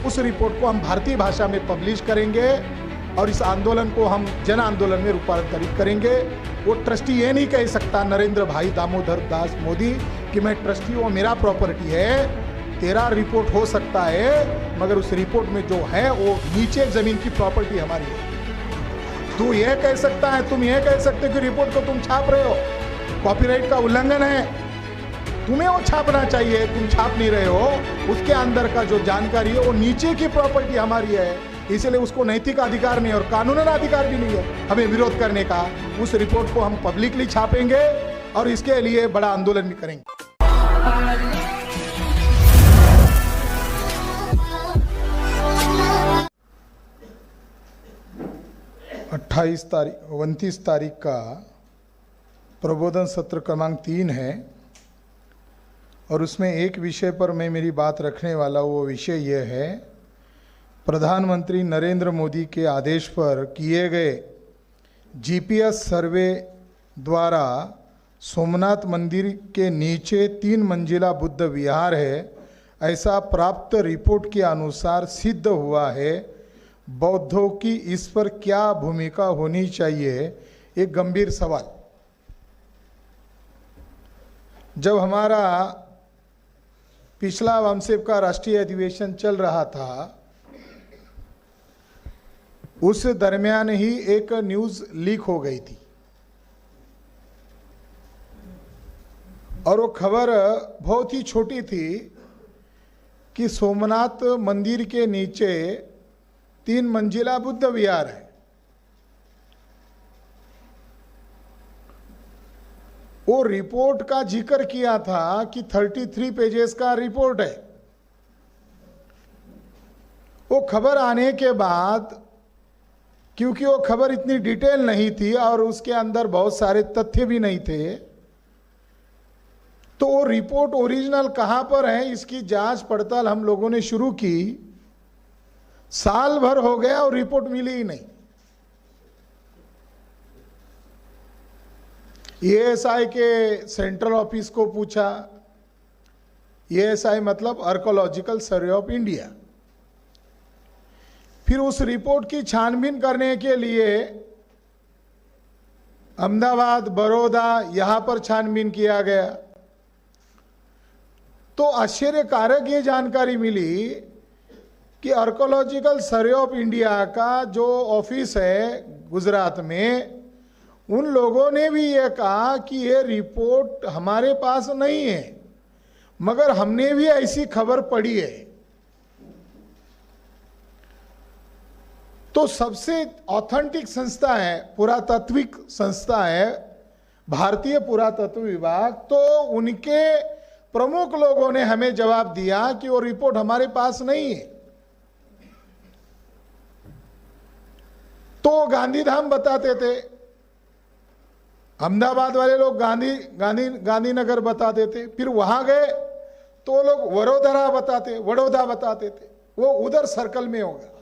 उस रिपोर्ट को हम भारतीय भाषा में पब्लिश करेंगे और इस आंदोलन को हम जन आंदोलन में रूपांतरित करेंगे। वो ट्रस्टी ये नहीं कह सकता नरेंद्र भाई दामोदर दास मोदी कि मैं ट्रस्टी हूँ, मेरा प्रॉपर्टी है। तेरा रिपोर्ट हो सकता है मगर उस रिपोर्ट में जो है वो नीचे जमीन की प्रॉपर्टी हमारी है। तू ये कह सकता है, तुम ये कह सकते कि रिपोर्ट को तुम छाप रहे हो, कॉपीराइट का उल्लंघन है, तुम्हें वो छापना चाहिए, तुम छाप नहीं रहे हो। उसके अंदर का जो जानकारी है वो नीचे की प्रॉपर्टी हमारी है, इसलिए उसको नैतिक अधिकार नहीं और कानूनन अधिकार भी नहीं है हमें विरोध करने का। उस रिपोर्ट को हम पब्लिकली छापेंगे और इसके लिए बड़ा आंदोलन भी करेंगे। 29 तारीख का प्रबोधन सत्र क्रमांक 3 है और उसमें एक विषय पर मैं मेरी बात रखने वाला, वो विषय यह है, प्रधानमंत्री नरेंद्र मोदी के आदेश पर किए गए जीपीएस सर्वे द्वारा सोमनाथ मंदिर के नीचे 3 मंजिला बुद्ध विहार है, ऐसा प्राप्त रिपोर्ट के अनुसार सिद्ध हुआ है। बौद्धों की इस पर क्या भूमिका होनी चाहिए, एक गंभीर सवाल। जब हमारा पिछला वामसेप का राष्ट्रीय अधिवेशन चल रहा था, उस दरमियान ही एक न्यूज लीक हो गई थी और वो खबर बहुत ही छोटी थी कि सोमनाथ मंदिर के नीचे 3 मंजिला बुद्ध विहार है। वो रिपोर्ट का जिक्र किया था कि 33 पेजेस का रिपोर्ट है। वो खबर आने के बाद, क्योंकि वो खबर इतनी डिटेल नहीं थी और उसके अंदर बहुत सारे तथ्य भी नहीं थे, तो वो रिपोर्ट ओरिजिनल कहां पर है इसकी जांच पड़ताल हम लोगों ने शुरू की। साल भर हो गया और रिपोर्ट मिली ही नहीं। एएसआई के सेंट्रल ऑफिस को पूछा, एएसआई मतलब आर्कोलॉजिकल सर्वे ऑफ इंडिया। फिर उस रिपोर्ट की छानबीन करने के लिए अहमदाबाद, बड़ौदा, यहां पर छानबीन किया गया तो आश्चर्यकारक ये जानकारी मिली कि आर्कोलॉजिकल सर्वे ऑफ इंडिया का जो ऑफिस है गुजरात में, उन लोगों ने भी ये कहा कि ये रिपोर्ट हमारे पास नहीं है, मगर हमने भी ऐसी खबर पढ़ी है। तो सबसे ऑथेंटिक संस्था है, पुरातात्विक संस्था है भारतीय पुरातत्व विभाग, तो उनके प्रमुख लोगों ने हमें जवाब दिया कि वो रिपोर्ट हमारे पास नहीं है। तो गांधीधाम बताते थे, अहमदाबाद वाले लोग गांधीनगर बताते थे, फिर वहां गए तो लोग वडोदरा बताते थे, वो उधर सर्कल में होगा।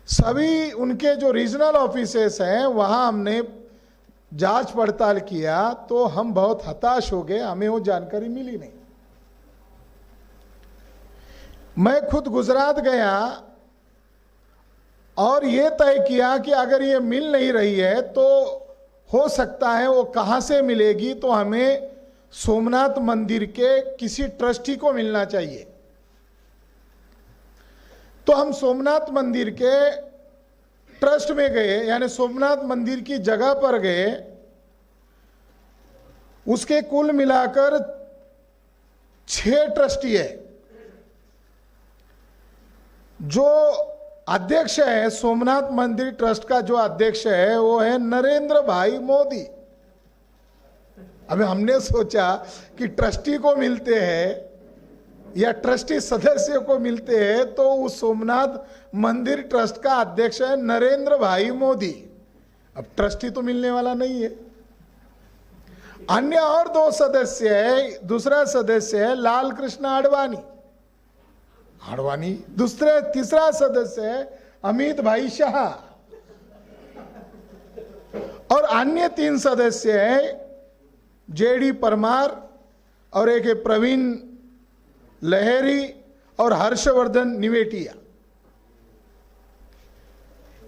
सभी उनके जो रीजनल ऑफिसेस हैं वहां हमने जांच पड़ताल किया तो हम बहुत हताश हो गए, हमें वो जानकारी मिली नहीं। मैं खुद गुजरात गया और ये तय किया कि अगर ये मिल नहीं रही है तो हो सकता है वो कहां से मिलेगी, तो हमें सोमनाथ मंदिर के किसी ट्रस्टी को मिलना चाहिए। तो हम सोमनाथ मंदिर के ट्रस्ट में गए, यानी सोमनाथ मंदिर की जगह पर गए। उसके कुल मिलाकर 6 ट्रस्टी है। जो अध्यक्ष है सोमनाथ मंदिर ट्रस्ट का, जो अध्यक्ष है वो है नरेंद्र भाई मोदी। अभी हमने सोचा कि ट्रस्टी को मिलते हैं या ट्रस्टी सदस्य को मिलते हैं, तो उस सोमनाथ मंदिर ट्रस्ट का अध्यक्ष है नरेंद्र भाई मोदी। अब ट्रस्टी तो मिलने वाला नहीं है। अन्य और 2 सदस्य है, दूसरा सदस्य है लाल कृष्ण आडवाणी, तीसरा सदस्य है अमित भाई शाह और अन्य 3 सदस्य है जेडी परमार और एक है प्रवीण लहेरी और हर्षवर्धन निवेटिया।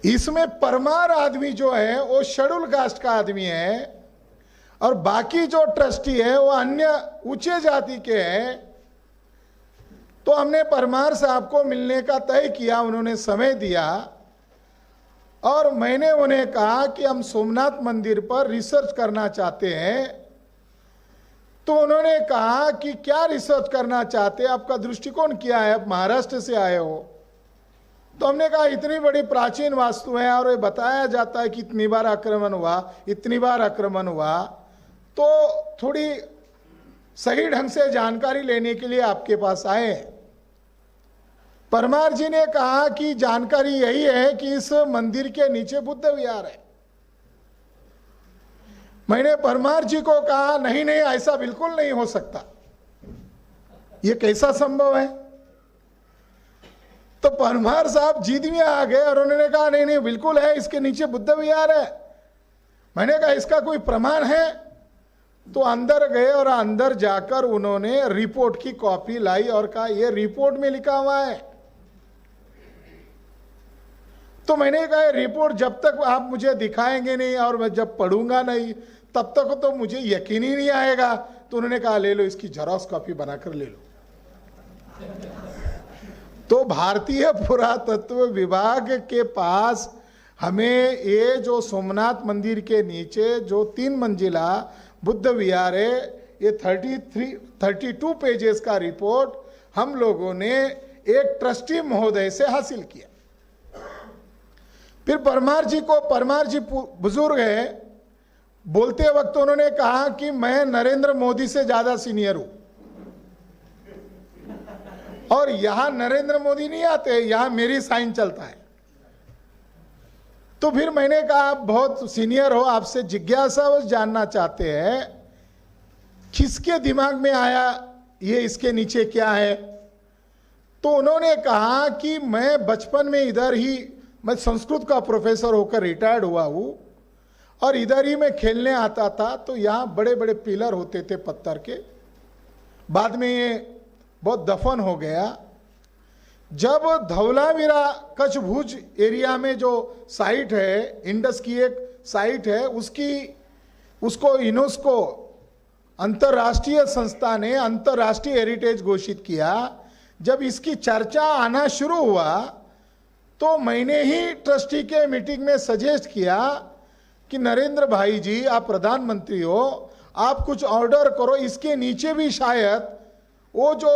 इसमें परमार आदमी जो है वो शेड्यूल कास्ट का आदमी है और बाकी जो ट्रस्टी है वो अन्य ऊंचे जाति के हैं। तो हमने परमार साहब को मिलने का तय किया, उन्होंने समय दिया और मैंने उन्हें कहा कि हम सोमनाथ मंदिर पर रिसर्च करना चाहते हैं। तो उन्होंने कहा कि क्या रिसर्च करना चाहते हैं, आपका दृष्टिकोण क्या है, आप महाराष्ट्र से आए हो। तो हमने कहा इतनी बड़ी प्राचीन वास्तु है और ये बताया जाता है कि इतनी बार आक्रमण हुआ, इतनी बार आक्रमण हुआ, तो थोड़ी सही ढंग से जानकारी लेने के लिए आपके पास आए। परमार जी ने कहा कि जानकारी यही है कि इस मंदिर के नीचे बुद्ध विहार है। मैंने परमार जी को कहा नहीं नहीं, ऐसा बिल्कुल नहीं हो सकता, ये कैसा संभव है। तो परमार साहब जिद में आ गए और उन्होंने कहा नहीं नहीं बिल्कुल है, इसके नीचे बुद्ध विहार है। मैंने कहा इसका कोई प्रमाण है। तो अंदर गए और अंदर जाकर उन्होंने रिपोर्ट की कॉपी लाई और कहा यह रिपोर्ट में लिखा हुआ है। तो मैंने कहा रिपोर्ट जब तक आप मुझे दिखाएंगे नहीं और मैं जब पढ़ूंगा नहीं तब तक तो मुझे यकीन ही नहीं आएगा। तो उन्होंने कहा ले लो, इसकी जेरॉक्स कॉपी बनाकर ले लो। तो भारतीय पुरातत्व विभाग के पास हमें ये जो सोमनाथ मंदिर के नीचे जो 3 मंजिला बुद्ध विहार है, ये 32 पेजेस का रिपोर्ट हम लोगों ने एक ट्रस्टी महोदय से हासिल किया। फिर परमार जी बुजुर्ग है, बोलते वक्त उन्होंने कहा कि मैं नरेंद्र मोदी से ज्यादा सीनियर हूं और यहां नरेंद्र मोदी नहीं आते, यहां मेरी साइन चलता है। तो फिर मैंने कहा आप बहुत सीनियर हो, आपसे जिज्ञासा बस जानना चाहते हैं किसके दिमाग में आया ये इसके नीचे क्या है। तो उन्होंने कहा कि मैं बचपन में इधर ही, मैं संस्कृत का प्रोफेसर होकर रिटायर्ड हुआ हूं और इधर ही मैं खेलने आता था। तो यहाँ बड़े बड़े पिलर होते थे पत्थर के, बाद में ये बहुत दफन हो गया। जब धौलावीरा कच्छ भुज एरिया में जो साइट है, इंडस की एक साइट है, उसको यूनेस्को अंतर्राष्ट्रीय संस्था ने अंतर्राष्ट्रीय हेरिटेज घोषित किया। जब इसकी चर्चा आना शुरू हुआ तो मैंने ही ट्रस्टी के मीटिंग में सजेस्ट किया कि नरेंद्र भाई जी आप प्रधानमंत्री हो, आप कुछ ऑर्डर करो, इसके नीचे भी शायद वो जो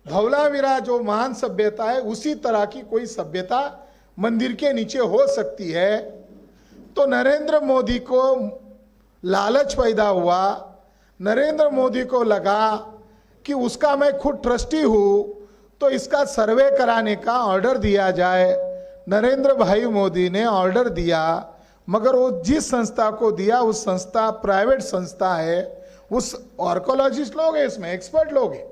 धौलावीरा जो महान सभ्यता है उसी तरह की कोई सभ्यता मंदिर के नीचे हो सकती है। तो नरेंद्र मोदी को लालच पैदा हुआ, नरेंद्र मोदी को लगा कि उसका मैं खुद ट्रस्टी हूं तो इसका सर्वे कराने का ऑर्डर दिया जाए। नरेंद्र भाई मोदी ने ऑर्डर दिया, मगर वो जिस संस्था को दिया उस संस्था प्राइवेट संस्था है, उस आर्कोलॉजिस्ट लोग हैं, इसमें एक्सपर्ट लोग हैं,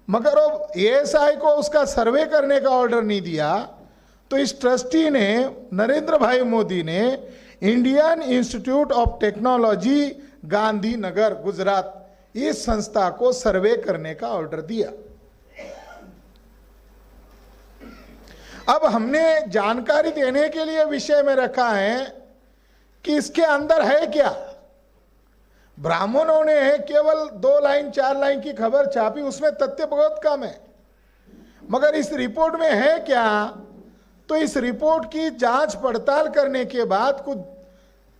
मगर वो एएसआई को उसका सर्वे करने का ऑर्डर नहीं दिया। तो इस ट्रस्टी ने, नरेंद्र भाई मोदी ने Indian institute of technology Gandhinagar Gujarat, इस संस्था को सर्वे करने का ऑर्डर दिया। अब हमने जानकारी देने के लिए विषय में रखा है कि इसके अंदर है क्या। ब्राह्मणों ने केवल 2 लाइन 4 लाइन की खबर छापी, उसमें तथ्य बहुत कम है, मगर इस रिपोर्ट में है क्या। तो इस रिपोर्ट की जांच पड़ताल करने के बाद कुछ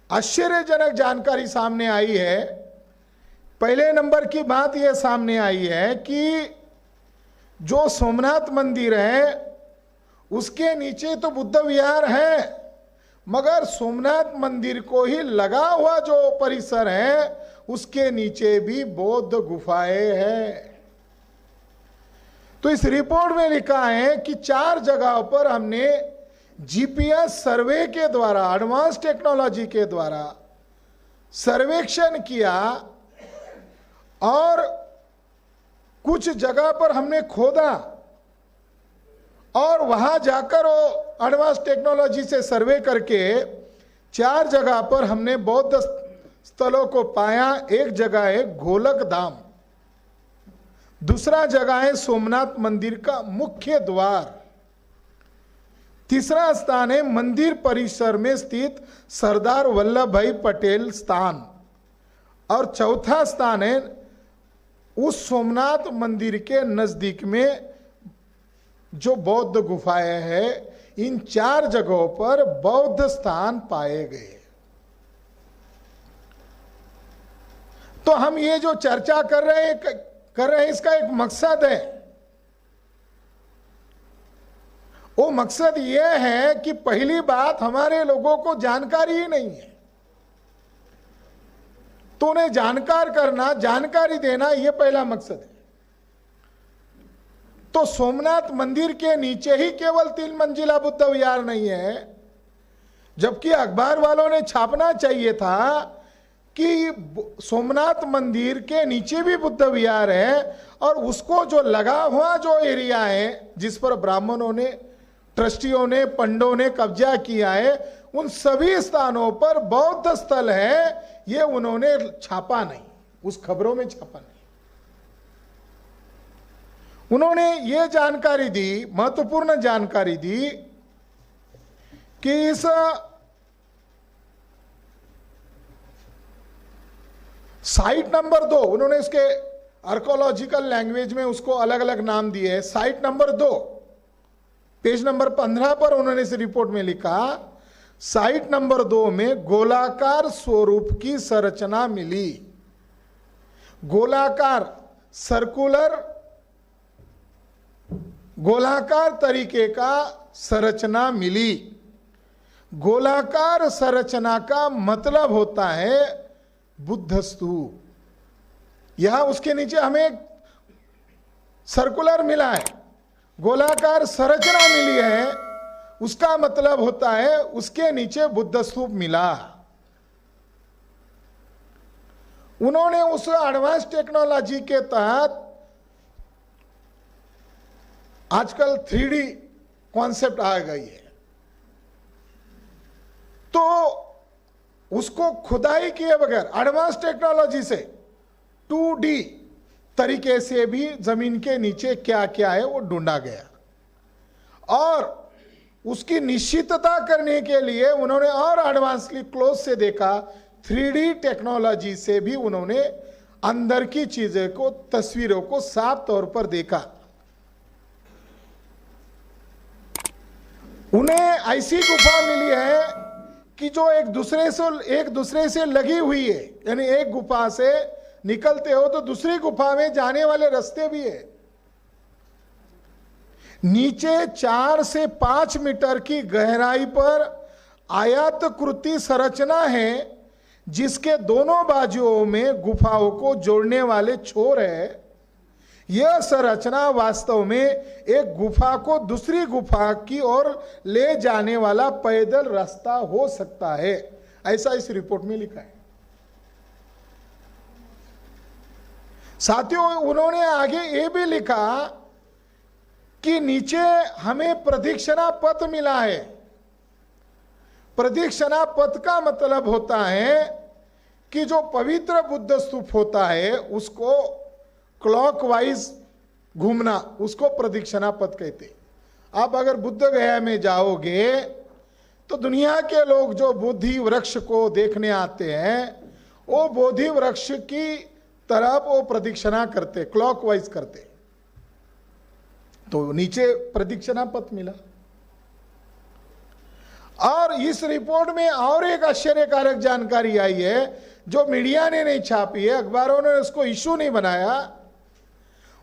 आश्चर्यजनक जानकारी सामने आई है। पहले नंबर की बात यह सामने आई है कि जो सोमनाथ मंदिर है उसके नीचे तो बुद्ध विहार है, मगर सोमनाथ मंदिर को ही लगा हुआ जो परिसर है उसके नीचे भी बौद्ध गुफाएं हैं। तो इस रिपोर्ट में लिखा है कि 4 जगहों पर हमने जीपीएस सर्वे के द्वारा, एडवांस टेक्नोलॉजी के द्वारा सर्वेक्षण किया और कुछ जगह पर हमने खोदा और वहां जाकर वो एडवांस टेक्नोलॉजी से सर्वे करके 4 जगह पर हमने बौद्ध स्थलों को पाया। एक जगह है गोलक धाम, दूसरा जगह है सोमनाथ मंदिर का मुख्य द्वार। तीसरा स्थान है मंदिर परिसर में स्थित सरदार वल्लभ भाई पटेल स्थान। और चौथा स्थान है उस सोमनाथ मंदिर के नजदीक में जो बौद्ध गुफाएं हैं। इन 4 जगहों पर बौद्ध स्थान पाए गए। तो हम ये जो चर्चा कर रहे हैं इसका एक मकसद है। वो मकसद ये है कि पहली बात, हमारे लोगों को जानकारी ही नहीं है, तो उन्हें जानकार करना, जानकारी देना, ये पहला मकसद है। तो सोमनाथ मंदिर के नीचे ही केवल 3 मंजिला बुद्ध विहार नहीं है, जबकि अखबार वालों ने छापना चाहिए था कि सोमनाथ मंदिर के नीचे भी बुद्ध विहार है, और उसको जो लगा हुआ जो एरिया है जिस पर ब्राह्मणों ने, ट्रस्टियों ने, पंडों ने कब्जा किया है, उन सभी स्थानों पर बौद्ध स्थल है, ये उन्होंने छापा नहीं, उस खबरों में छापा नहीं। उन्होंने ये जानकारी दी, महत्वपूर्ण जानकारी दी कि इस साइट नंबर 2, उन्होंने इसके आर्कोलॉजिकल लैंग्वेज में उसको अलग अलग नाम दिए हैं। साइट नंबर 2, पेज नंबर 15 पर उन्होंने इस रिपोर्ट में लिखा, साइट नंबर 2 में गोलाकार स्वरूप की संरचना मिली। गोलाकार, सर्कुलर, गोलाकार तरीके का संरचना मिली। गोलाकार संरचना का मतलब होता है बुद्ध स्तूप। यहां उसके नीचे हमें सर्कुलर मिला है, गोलाकार संरचना मिली है, उसका मतलब होता है उसके नीचे बुद्ध स्तूप मिला। उन्होंने उस एडवांस टेक्नोलॉजी के तहत, आजकल 3D कॉन्सेप्ट आ गई है, तो उसको खुदाई किए बगैर एडवांस टेक्नोलॉजी से 2D तरीके से भी जमीन के नीचे क्या क्या है वो ढूंढा गया। और उसकी निश्चितता करने के लिए उन्होंने और एडवांसली क्लोज से देखा, 3D टेक्नोलॉजी से भी उन्होंने अंदर की चीजें को, तस्वीरों को साफ तौर पर देखा। उन्हें ऐसी गुफा मिली है कि जो एक दूसरे से लगी हुई है, यानी एक गुफा से निकलते हो तो दूसरी गुफा में जाने वाले रास्ते भी है। नीचे 4 से 5 मीटर की गहराई पर आयताकृति संरचना है, जिसके दोनों बाजुओं में गुफाओं को जोड़ने वाले छोर है। यह संरचना वास्तव में एक गुफा को दूसरी गुफा की ओर ले जाने वाला पैदल रास्ता हो सकता है, ऐसा इस रिपोर्ट में लिखा है। साथियों, उन्होंने आगे ये भी लिखा कि नीचे हमें प्रदक्षिणा पथ मिला है। प्रदक्षिणा पथ का मतलब होता है कि जो पवित्र बुद्ध स्तूप होता है उसको क्लॉकवाइज घूमना, उसको प्रदक्षिणा पथ कहते। आप अगर बुद्ध गया में जाओगे तो दुनिया के लोग जो बोधि वृक्ष को देखने आते हैं, वो बोधि वृक्ष की तरफ वो प्रदक्षिणा करते, क्लॉकवाइज करते। तो नीचे प्रदक्षिणा पथ मिला। और इस रिपोर्ट में और एक आश्चर्यकारक जानकारी आई है जो मीडिया ने नहीं छापी है, अखबारों ने उसको इशू नहीं बनाया।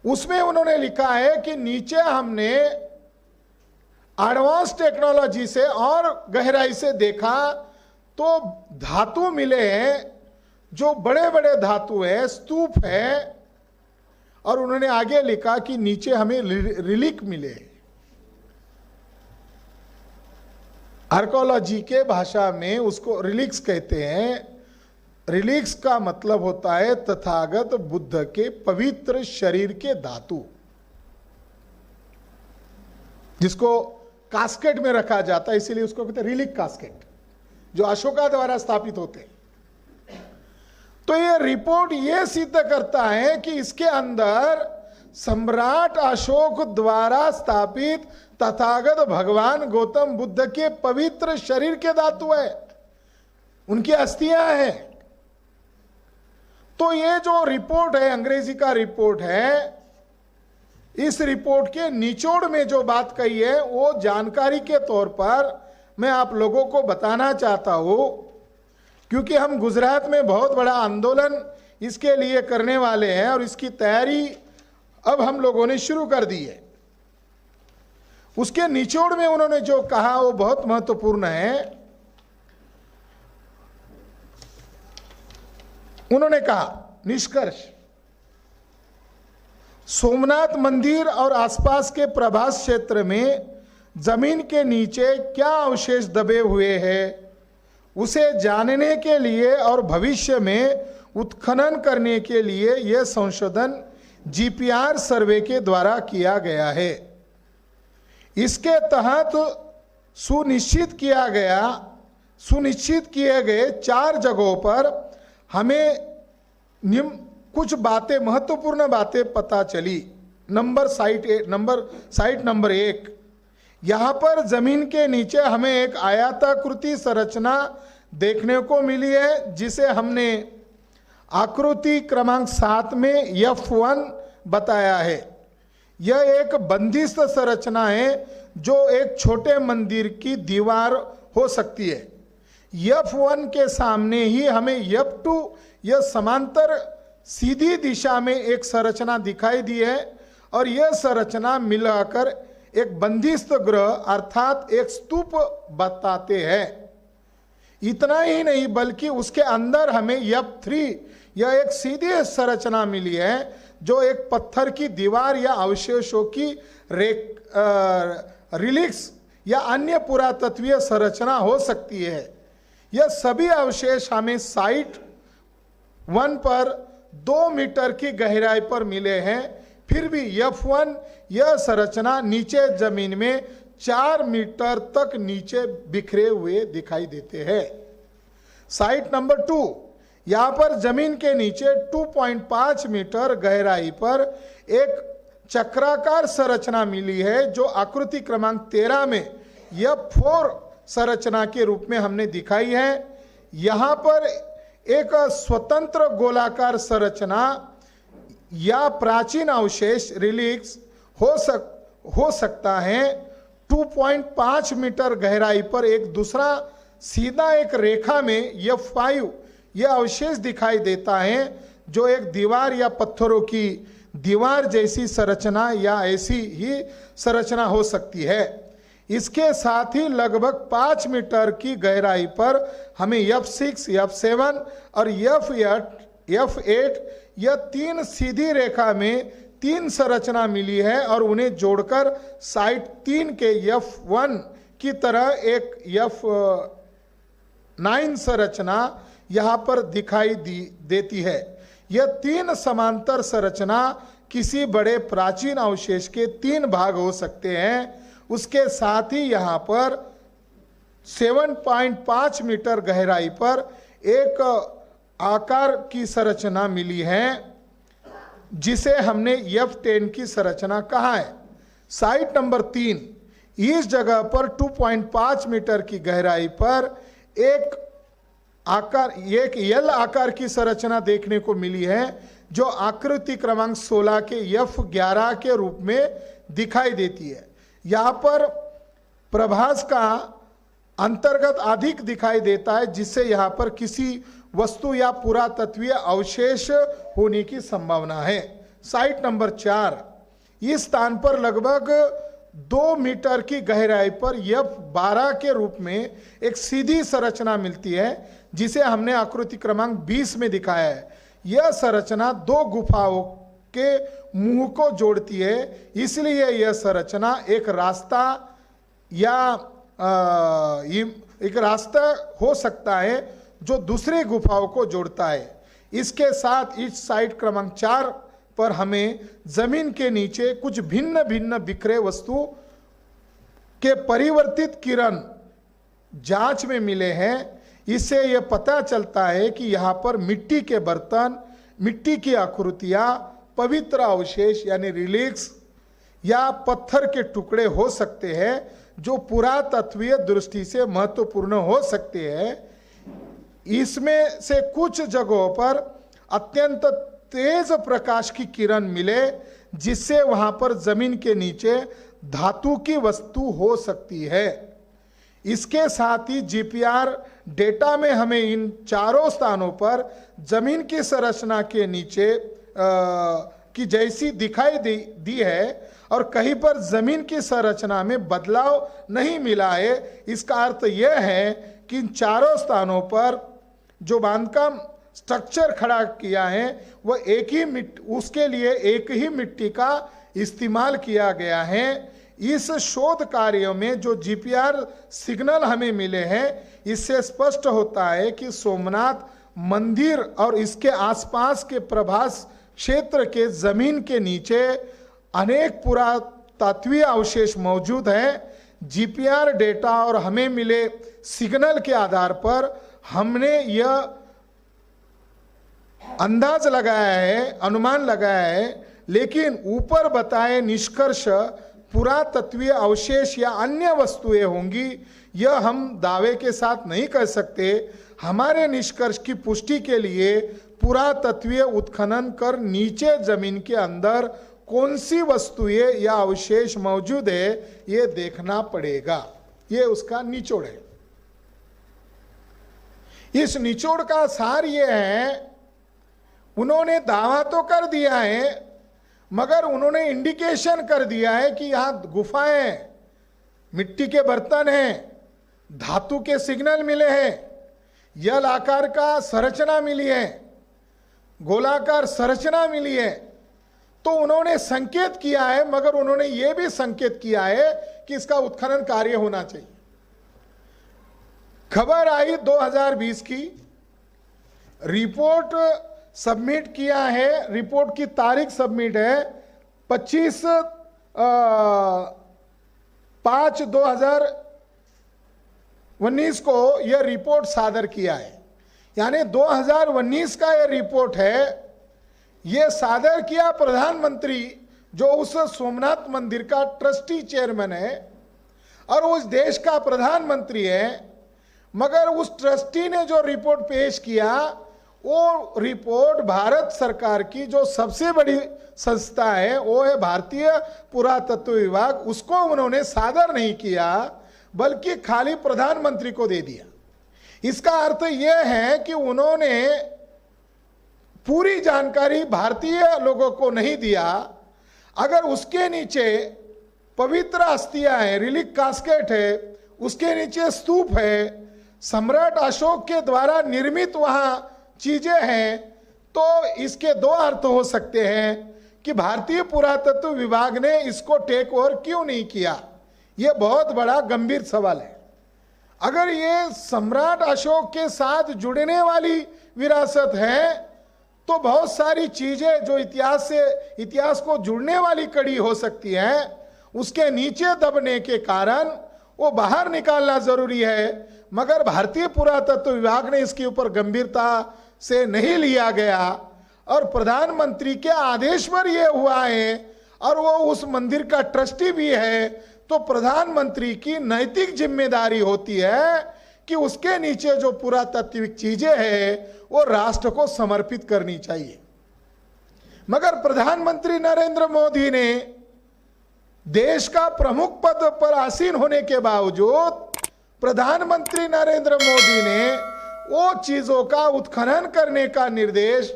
उसमें उन्होंने लिखा है कि नीचे हमने एडवांस टेक्नोलॉजी से और गहराई से देखा तो धातु मिले हैं, जो बड़े बड़े धातु है, स्तूप है। और उन्होंने आगे लिखा कि नीचे हमें रिलिक मिले। आर्कोलॉजी के भाषा में उसको रिलिक्स कहते हैं। रिलिक्स का मतलब होता है तथागत बुद्ध के पवित्र शरीर के धातु, जिसको कास्केट में रखा जाता है, इसीलिए उसको कहते हैं रिलिक कास्केट, जो अशोका द्वारा स्थापित होते हैं। तो ये रिपोर्ट ये सिद्ध करता है कि इसके अंदर सम्राट अशोक द्वारा स्थापित तथागत भगवान गौतम बुद्ध के पवित्र शरीर के धातु है, उनकी अस्थियां हैं। तो ये जो रिपोर्ट है, अंग्रेजी का रिपोर्ट है, इस रिपोर्ट के निचोड़ में जो बात कही है वो जानकारी के तौर पर मैं आप लोगों को बताना चाहता हूं, क्योंकि हम गुजरात में बहुत बड़ा आंदोलन इसके लिए करने वाले हैं और इसकी तैयारी अब हम लोगों ने शुरू कर दी है। उसके निचोड़ में उन्होंने जो कहा वो बहुत महत्वपूर्ण है। उन्होंने कहा निष्कर्ष, सोमनाथ मंदिर और आसपास के प्रभास क्षेत्र में जमीन के नीचे क्या अवशेष दबे हुए हैं, उसे जानने के लिए और भविष्य में उत्खनन करने के लिए यह संशोधन जीपीआर सर्वे के द्वारा किया गया है। इसके तहत सुनिश्चित किए गए 4 जगहों पर हमें कुछ बातें, महत्वपूर्ण बातें पता चली। साइट नंबर 1, यहां पर जमीन के नीचे हमें एक आयताकृति संरचना देखने को मिली है, जिसे हमने आकृति क्रमांक 7 में F1 बताया है। यह एक बंदिस्त संरचना है जो एक छोटे मंदिर की दीवार हो सकती है। F1 के सामने ही हमें F2, यह समांतर सीधी दिशा में एक संरचना दिखाई दी है और यह संरचना मिलाकर एक बंदिस्त ग्रह अर्थात एक स्तूप बताते हैं। इतना ही नहीं बल्कि उसके अंदर हमें F3, यह एक सीधी संरचना मिली है जो एक पत्थर की दीवार या अवशेषों की रिलिक्स या अन्य पुरातत्वीय संरचना हो सकती है। यह सभी अवशेष हमें साइट 1 पर 2 मीटर की गहराई पर मिले हैं। फिर भी F1 यह संरचना नीचे जमीन में 4 मीटर तक नीचे बिखरे हुए दिखाई देते हैं। साइट नंबर 2, यहां पर जमीन के नीचे 2.5 मीटर गहराई पर एक चक्राकार संरचना मिली है जो आकृति क्रमांक 13 में F4 संरचना के रूप में हमने दिखाई है। यहां पर एक स्वतंत्र गोलाकार संरचना या प्राचीन अवशेष रिलिक्स हो सकता है। 2.5 मीटर गहराई पर एक दूसरा सीधा एक रेखा में F5 यह अवशेष दिखाई देता है जो एक दीवार या पत्थरों की दीवार जैसी संरचना या ऐसी ही संरचना हो सकती है। इसके साथ ही लगभग 5 मीटर की गहराई पर हमें F6, F7 और F8 यह 3 सीधी रेखा में 3 संरचना मिली है और उन्हें जोड़कर साइट 3 के F1 की तरह एक F9 संरचना यहाँ पर दिखाई देती है। यह 3 समांतर संरचना किसी बड़े प्राचीन अवशेष के 3 भाग हो सकते हैं। उसके साथ ही यहाँ पर 7.5 मीटर गहराई पर एक आकार की संरचना मिली है जिसे हमने F10 की संरचना कहा है। साइट नंबर 3, इस जगह पर 2.5 मीटर की गहराई पर एक L आकार की संरचना देखने को मिली है जो आकृति क्रमांक 16 के F11 के रूप में दिखाई देती है। यहाँ पर प्रभास का अंतर्गत अधिक दिखाई देता है जिससे यहाँ पर किसी वस्तु या पुरातत्वीय अवशेष होने की संभावना है। साइट नंबर 4, इस स्थान पर लगभग 2 मीटर की गहराई पर F12 के रूप में एक सीधी संरचना मिलती है जिसे हमने आकृति क्रमांक 20 में दिखाया है। यह संरचना 2 गुफाओं के मुंह को जोड़ती है, इसलिए यह संरचना एक रास्ता या एक रास्ता हो सकता है जो दूसरे गुफाओं को जोड़ता है। इसके साथ इस साइट क्रमांक 4 पर हमें जमीन के नीचे कुछ भिन्न भिन्न बिखरे वस्तु के परिवर्तित किरण जांच में मिले हैं। इससे यह पता चलता है कि यहाँ पर मिट्टी के बर्तन, मिट्टी की आकृतियाँ, पवित्र अवशेष यानी रिलिक्स या पत्थर के टुकड़े हो सकते हैं जो पुरातत्वीय दृष्टि से महत्वपूर्ण हो सकते हैं। इसमें से कुछ जगहों पर अत्यंत तेज प्रकाश की किरण मिले जिससे वहां पर जमीन के नीचे धातु की वस्तु हो सकती है। इसके साथ ही जीपीआर डेटा में हमें इन चारों स्थानों पर जमीन की संरचना के नीचे की जैसी दिखाई दी है और कहीं पर जमीन की संरचना में बदलाव नहीं मिला है। इसका अर्थ यह है कि इन चारों स्थानों पर जो बांधकाम स्ट्रक्चर खड़ा किया है वह उसके लिए एक ही मिट्टी का इस्तेमाल किया गया है। इस शोध कार्य में जो जीपीआर सिग्नल हमें मिले हैं इससे स्पष्ट होता है कि सोमनाथ मंदिर और इसके आसपास के प्रभास क्षेत्र के जमीन के नीचे अनेक पुरातात्वीय अवशेष मौजूद हैं। जीपीआर डेटा और हमें मिले सिग्नल के आधार पर हमने यह अंदाज लगाया है, अनुमान लगाया है, लेकिन ऊपर बताए निष्कर्ष पुरातत्वीय अवशेष या अन्य वस्तुएं होंगी यह हम दावे के साथ नहीं कर सकते। हमारे निष्कर्ष की पुष्टि के लिए पुरातत्वीय उत्खनन कर नीचे जमीन के अंदर कौन सी वस्तुएं या अवशेष मौजूद है ये देखना पड़ेगा। ये उसका निचोड़ है। इस निचोड़ का सार ये है, उन्होंने दावा तो कर दिया है मगर उन्होंने इंडिकेशन कर दिया है कि यहां गुफाएं, मिट्टी के बर्तन हैं, धातु के सिग्नल मिले हैं, यल आकार का संरचना मिली है, गोलाकार संरचना मिली है। तो उन्होंने संकेत किया है मगर उन्होंने यह भी संकेत किया है कि इसका उत्खनन कार्य होना चाहिए। खबर आई 2020 की, रिपोर्ट सबमिट किया है, रिपोर्ट की तारीख सबमिट है 25/5/2019 को यह रिपोर्ट सादर किया है। यानी 2019 का यह रिपोर्ट है। यह सादर किया प्रधानमंत्री जो उस सोमनाथ मंदिर का ट्रस्टी चेयरमैन है और उस देश का प्रधानमंत्री है। मगर उस ट्रस्टी ने जो रिपोर्ट पेश किया वो रिपोर्ट भारत सरकार की जो सबसे बड़ी संस्था है वो है भारतीय पुरातत्व विभाग, उसको उन्होंने सादर नहीं किया बल्कि खाली प्रधानमंत्री को दे दिया। इसका अर्थ यह है कि उन्होंने पूरी जानकारी भारतीय लोगों को नहीं दिया। अगर उसके नीचे पवित्र अस्थियां हैं, रिलिक कास्केट है, उसके नीचे स्तूप है, सम्राट अशोक के द्वारा निर्मित वहां चीजें हैं, तो इसके दो अर्थ हो सकते हैं कि भारतीय पुरातत्व विभाग ने इसको टेक ओवर क्यों नहीं किया। यह बहुत बड़ा गंभीर सवाल है। अगर ये सम्राट अशोक के साथ जुड़ने वाली विरासत है तो बहुत सारी चीजें जो इतिहास को जुड़ने वाली कड़ी हो सकती है, उसके नीचे दबने के कारण वो बाहर निकालना जरूरी है। मगर भारतीय पुरातत्व विभाग ने इसके ऊपर गंभीरता से नहीं लिया गया और प्रधानमंत्री के आदेश पर यह हुआ है और वो उस मंदिर का ट्रस्टी भी है। तो प्रधानमंत्री की नैतिक जिम्मेदारी होती है कि उसके नीचे जो पुरातात्विक चीजें हैं वो राष्ट्र को समर्पित करनी चाहिए। मगर प्रधानमंत्री नरेंद्र मोदी ने देश का प्रमुख पद पर आसीन होने के बावजूद प्रधानमंत्री नरेंद्र मोदी ने वो चीजों का उत्खनन करने का निर्देश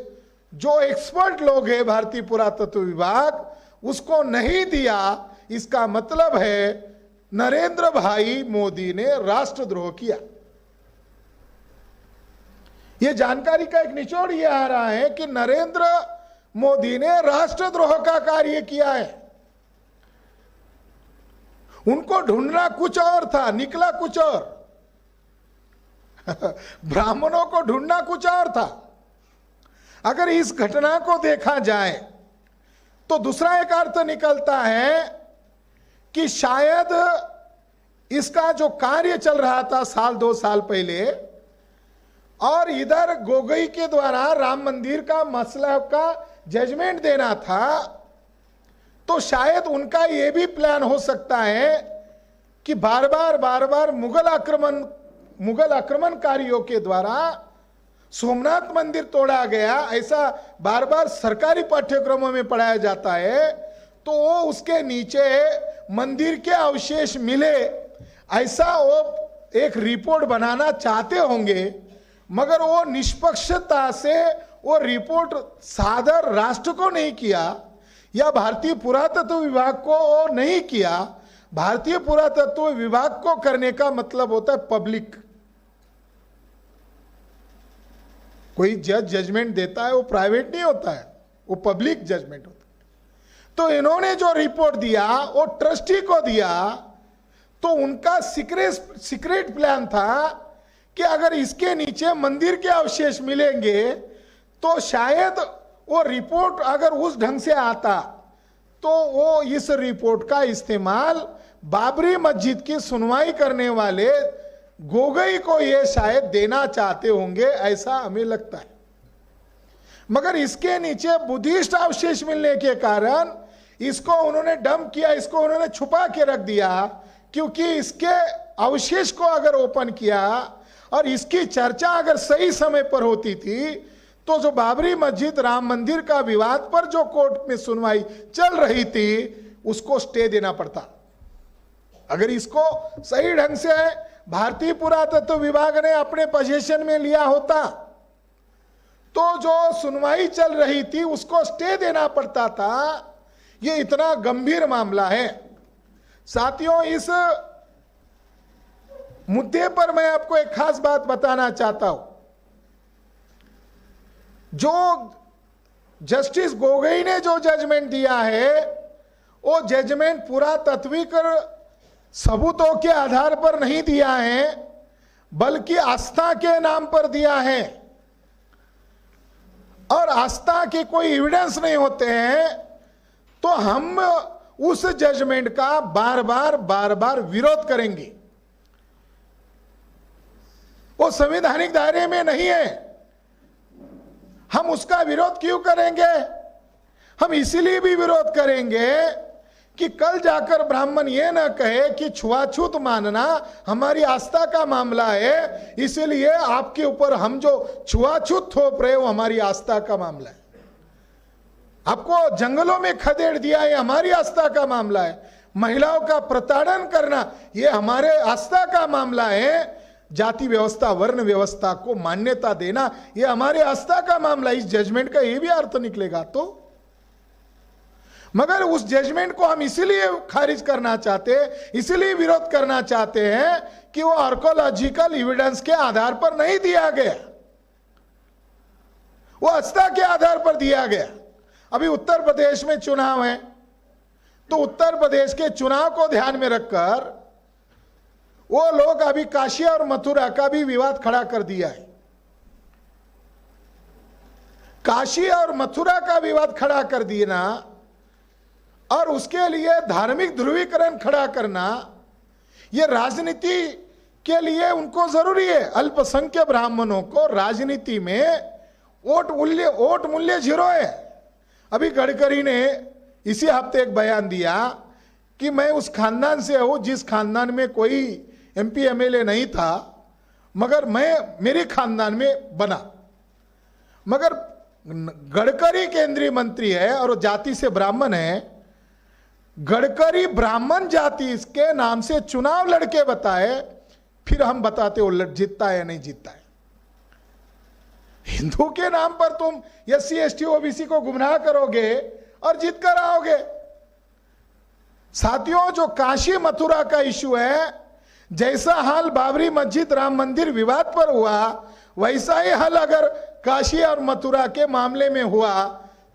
जो एक्सपर्ट लोग हैं भारतीय पुरातत्व विभाग, उसको नहीं दिया। इसका मतलब है नरेंद्र भाई मोदी ने राष्ट्रद्रोह किया। यह जानकारी का एक निचोड़ यह आ रहा है कि नरेंद्र मोदी ने राष्ट्रद्रोह का कार्य किया है। उनको ढूंढना कुछ और था, निकला कुछ और। ब्राह्मणों को ढूंढना कुछ और था। अगर इस घटना को देखा जाए तो दूसरा एक अर्थ निकलता है कि शायद इसका जो कार्य चल रहा था साल 2 साल पहले और इधर गोगोई के द्वारा राम मंदिर का मसला का जजमेंट देना था, तो शायद उनका यह भी प्लान हो सकता है कि बार बार मुगल आक्रमणकारियों के द्वारा सोमनाथ मंदिर तोड़ा गया, ऐसा बार बार सरकारी पाठ्यक्रमों में पढ़ाया जाता है, तो वो उसके नीचे मंदिर के अवशेष मिले, ऐसा वो एक रिपोर्ट बनाना चाहते होंगे, मगर वो निष्पक्षता से वो रिपोर्ट सादर राष्ट्र को नहीं किया या भारतीय पुरातत्व विभाग को वो नहीं किया। भारतीय पुरातत्व विभाग को करने का मतलब होता है पब्लिक। कोई जजमेंट देता है वो प्राइवेट नहीं होता है, वो पब्लिक जजमेंट होता है। तो इन्होंने जो रिपोर्ट दिया वो ट्रस्टी को दिया, तो उनका सीक्रेट प्लान था कि अगर इसके नीचे मंदिर के अवशेष मिलेंगे तो शायद वो रिपोर्ट अगर उस ढंग से आता तो वो इस रिपोर्ट का इस्तेमाल बाबरी मस्जिद की सुनवाई करने वाले गोगोई को ये शायद देना चाहते होंगे, ऐसा हमें लगता है। मगर इसके नीचे बुद्धिस्ट अवशेष मिलने के कारण इसको उन्होंने डंप किया, इसको उन्होंने छुपा के रख दिया, क्योंकि इसके अवशेष को अगर ओपन किया और इसकी चर्चा अगर सही समय पर होती थी तो जो बाबरी मस्जिद राम मंदिर का विवाद पर जो कोर्ट में सुनवाई चल रही थी उसको स्टे देना पड़ता। अगर इसको सही ढंग से भारतीय पुरातत्व विभाग ने अपने पोजीशन में लिया होता तो जो सुनवाई चल रही थी उसको स्टे देना पड़ता था। यह इतना गंभीर मामला है साथियों। इस मुद्दे पर मैं आपको एक खास बात बताना चाहता हूं। जो जस्टिस गोगोई ने जो जजमेंट दिया है वो जजमेंट पुरातत्विक सबूतों के आधार पर नहीं दिया है, बल्कि आस्था के नाम पर दिया है, और आस्था के कोई एविडेंस नहीं होते हैं तो हम उस जजमेंट का बार बार विरोध करेंगे। वो संवैधानिक दायरे में नहीं है, हम उसका विरोध क्यों करेंगे? हम इसीलिए भी विरोध करेंगे कि कल जाकर ब्राह्मण ये ना कहे कि छुआछूत मानना हमारी आस्था का मामला है, इसलिए आपके ऊपर हम जो छुआछूत थोप रहे वो हमारी आस्था का मामला है। आपको जंगलों में खदेड़ दिया ये हमारी आस्था का मामला है। महिलाओं का प्रताड़न करना ये हमारे आस्था का मामला है। जाति व्यवस्था वर्ण व्यवस्था को मान्यता देना ये हमारे आस्था का मामला। इस जजमेंट का ये भी अर्थ निकलेगा तो, मगर उस जजमेंट को हम इसीलिए खारिज करना चाहते हैं, इसीलिए विरोध करना चाहते हैं कि वो आर्कोलॉजिकल एविडेंस के आधार पर नहीं दिया गया, वो आस्था के आधार पर दिया गया। अभी उत्तर प्रदेश में चुनाव है तो उत्तर प्रदेश के चुनाव को ध्यान में रखकर वो लोग अभी काशी और मथुरा का भी विवाद खड़ा कर दिया है। काशी और मथुरा का विवाद खड़ा कर दिया और उसके लिए धार्मिक ध्रुवीकरण खड़ा करना ये राजनीति के लिए उनको जरूरी है। अल्पसंख्यक ब्राह्मणों को राजनीति में वोट मूल्य 0 है। अभी गडकरी ने इसी हफ्ते एक बयान दिया कि मैं उस खानदान से हूं जिस खानदान में कोई एमपी एमएलए नहीं था, मगर मैं मेरे खानदान में बना। मगर गडकरी केंद्रीय मंत्री है और जाति से ब्राह्मण है। गडकरी ब्राह्मण जाति इसके नाम से चुनाव लड़के बताए, फिर हम बताते वो जीतता है या नहीं जीतता है। हिंदू के नाम पर तुम एससी एसटी ओबीसी को गुमराह करोगे और जीत कर आओगे। साथियों, जो काशी मथुरा का इश्यू है, जैसा हाल बाबरी मस्जिद राम मंदिर विवाद पर हुआ वैसा ही हाल अगर काशी और मथुरा के मामले में हुआ